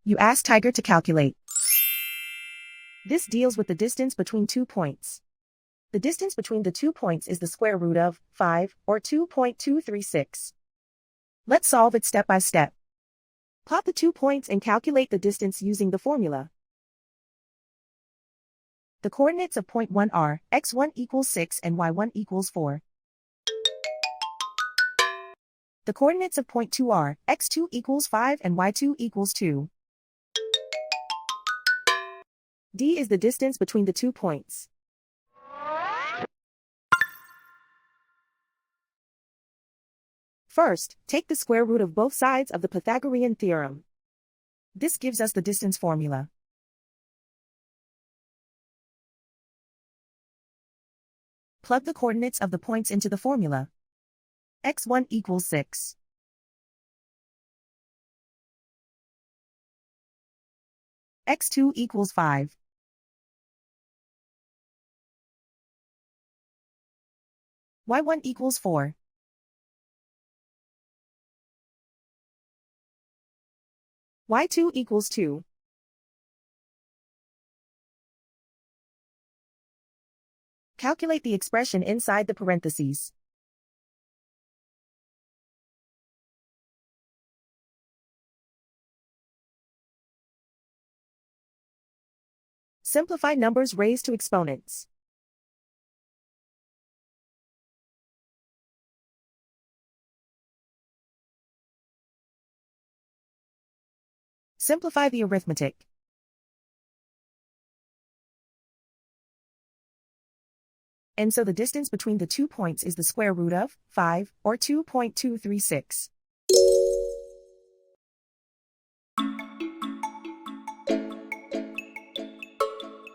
You ask Tiger to calculate. This deals with the distance between 2 points. The distance between the 2 points is the square root of 5, or 2.236. Let's solve it step by step. Plot the 2 points and calculate the distance using the formula. The coordinates of point 1 are x1 equals 6 and y1 equals 4. The coordinates of point 2 are x2 equals 5 and y2 equals 2. D is the distance between the 2 points. First, take the square root of both sides of the Pythagorean theorem. This gives us the distance formula. Plug the coordinates of the points into the formula. x1 equals 6. x2 equals 5. y1 equals 4. y2 equals 2. Calculate the expression inside the parentheses. Simplify numbers raised to exponents. Simplify the arithmetic. And so the distance between the 2 points is the square root of 5, or 2.236.